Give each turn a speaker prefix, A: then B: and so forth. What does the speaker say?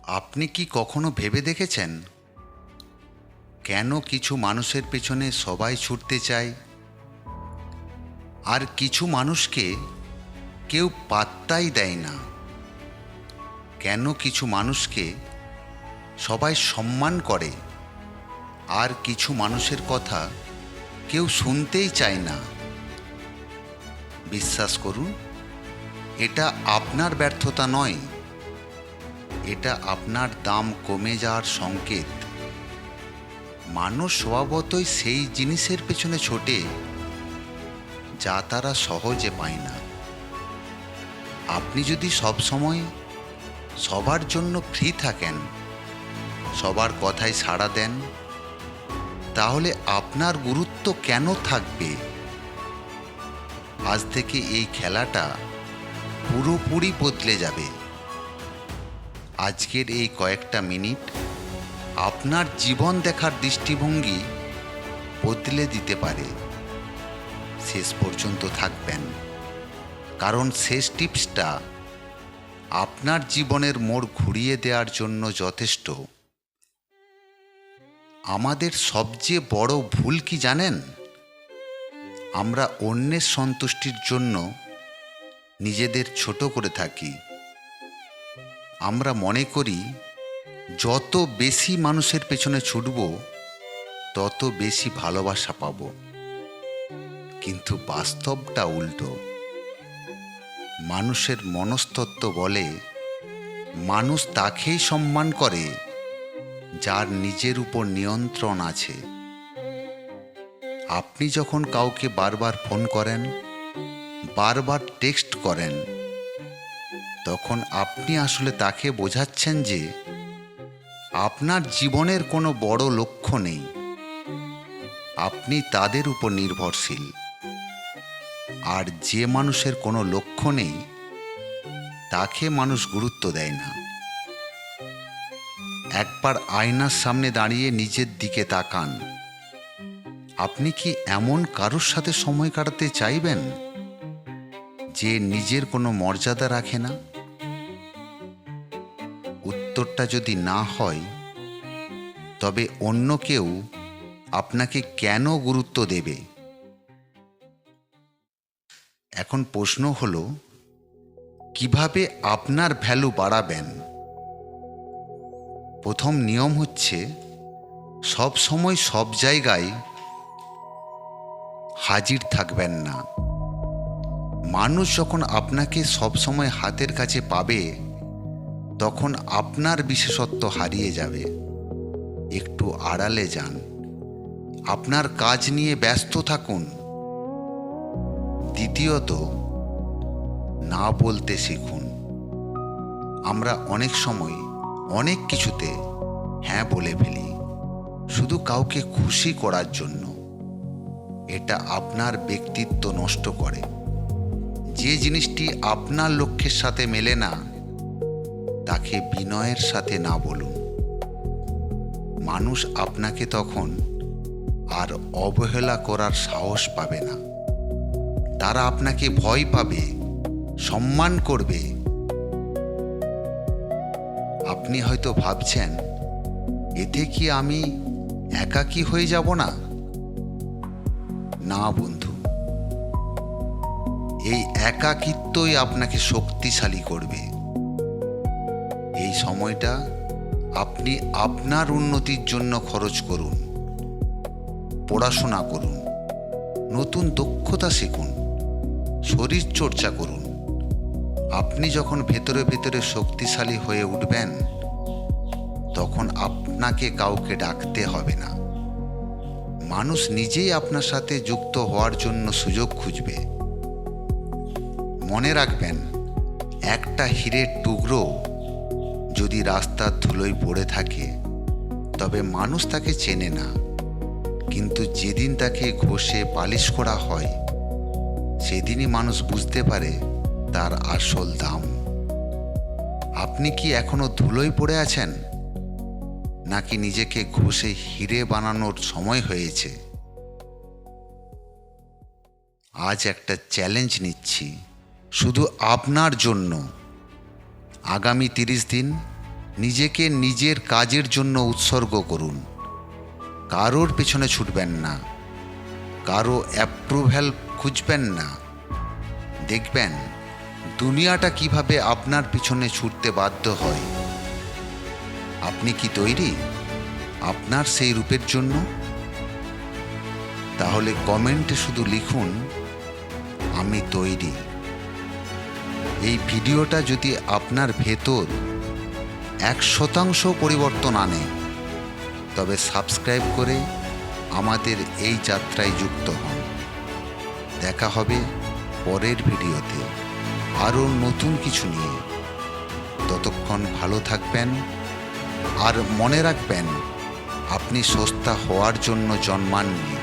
A: আপনি কি কখনো ভেবে দেখেছেন কেন কিছু মানুষের পেছনে সবাই ছুটতে চায় আর কিছু মানুষকে কেউ পাত্তাই দেয় না? কেন কিছু মানুষকে সবাই সম্মান করে আর কিছু মানুষের কথা কেউ শুনতেই চায় না? বিশ্বাস করুন, এটা আপনার ব্যর্থতা নয়, এটা আপনার দাম কমে যাওয়ার সংকেত। মানুষ স্বভাবতই সেই জিনিসের পেছনে ছোটে যা তারা সহজে পায় না। আপনি যদি সব সময় সবার জন্য ফ্রি থাকেন, সবার কথায় সাড়া দেন, তাহলে আপনার গুরুত্ব কেন থাকবে? আজ থেকে এই খেলাটা পুরোপুরি বদলে যাবে। আজকের এই কয়েকটা মিনিট আপনার জীবন দেখার দৃষ্টিভঙ্গি বদলে দিতে পারে। শেষ পর্যন্ত থাকবেন, কারণ শেষ টিপসটা আপনার জীবনের মোড় ঘুরিয়ে দেওয়ার জন্য যথেষ্ট। আমাদের সবচেয়ে বড় ভুল কি জানেন? আমরা অন্যের সন্তুষ্টির জন্য নিজেদের ছোট করে থাকি। আমরা মনে করি যত বেশি মানুষের পেছনে ছুটব তত বেশি ভালোবাসা পাব, কিন্তু বাস্তবটা উল্টো। মানুষের মনস্তত্ত্ব বলে মানুষ তাকেই সম্মান করে যার নিজের উপর নিয়ন্ত্রণ আছে। আপনি যখন কাউকে বারবার ফোন করেন, বারবার টেক্সট করেন, তখন আপনি আসলে তাকে বোঝাচ্ছেন যে আপনার জীবনের কোনো বড় লক্ষ্য নেই, আপনি তাদের উপর নির্ভরশীল। আর যে মানুষের কোনো লক্ষ্য নেই তাকে মানুষ গুরুত্ব দেয় না। একবার আয়নার সামনে দাঁড়িয়ে নিজের দিকে তাকান। আপনি কি এমন কারোর সাথে সময় কাটাতে চাইবেন যে নিজের কোনো মর্যাদা রাখে না? উত্তরটা যদি না হয়, তবে অন্য কেউ আপনাকে কেন গুরুত্ব দেবে? এখন প্রশ্ন হলো, কিভাবে আপনার ভ্যালু বাড়াবেন? প্রথম নিয়ম হচ্ছে সব সময় সব জায়গায় হাজির থাকবেন না। মানুষ যখন আপনাকে সব সময় হাতের কাছে পাবে, তখন আপনার বিশেষত্ব হারিয়ে যাবে। একটু আড়ালে যান, আপনার কাজ নিয়ে ব্যস্ত থাকুন। দ্বিতীয়ত, না বলতে শিখুন। আমরা অনেক সময় অনেক কিছুতে হ্যাঁ বলে ফেলি, শুধু কাউকে খুশি করার জন্য। এটা আপনার ব্যক্তিত্ব নষ্ট করে। যে জিনিসটি আপনার লক্ষ্যের সাথে মেলে না, তাকে বিনয়ের সাথে না বলুন। মানুষ আপনাকে তখন আর অবহেলা করার সাহস পাবে না। তারা আপনাকে ভয় পাবে, সম্মান করবে। আপনি হয়তো ভাবছেন, এতে কি আমি একাকী হয়ে যাব না? না বন্ধু, এই একাকিত্বই আপনাকে শক্তিশালী করবে। এই সময়টা আপনি আপনার উন্নতির জন্য খরচ করুন। পড়াশোনা করুন, নতুন দক্ষতা শিখুন, শরীর চর্চা করুন। আপনি যখন ভেতরে ভেতরে শক্তিশালী হয়ে উঠবেন, তখন আপনাকে কাউকে ডাকতে হবে না। মানুষ নিজেই আপনার সাথে যুক্ত হওয়ার জন্য সুযোগ খুঁজবে। মনে রাখবেন, একটা হীরের টুকরো যদি রাস্তার ধুলোয় পড়ে থাকে, তবে মানুষ তাকে চেনে না। কিন্তু যেদিন তাকে ঘষে পালিশ করা হয়, সেদিনই মানুষ বুঝতে পারে তার আসল দাম। আপনি কি এখনো ধুলোয় পড়ে আছেন, নাকি নিজেকে ঘষে হিরে বানানোর সময় হয়েছে? আজ একটা চ্যালেঞ্জ নিচ্ছি, শুধু আপনার জন্য। আগামী 30 দিন নিজেকে নিজের কাজের জন্য উৎসর্গ করুন। কারোর পেছনে ছুটবেন না, কারো অ্যাপ্রুভ্যাল খুঁজবেন না। দেখবেন দুনিয়াটা কিভাবে আপনার পিছনে ছুটতে বাধ্য হয়। আপনি কি তৈরি আপনার সেই রূপের জন্য? তাহলে কমেন্টে শুধু লিখুন, আমি তৈরি। এই ভিডিওটা যদি আপনার ভেতর 1% পরিবর্তন আনে, তবে সাবস্ক্রাইব করে আমাদের এই যাত্রায় যুক্ত হন। দেখা হবে পরের ভিডিওতে আরও নতুন কিছু নিয়ে। ততক্ষণ ভালো থাকবেন, আর মনে রাখবেন, আপনি সস্তা হওয়ার জন্য জন্মাননি।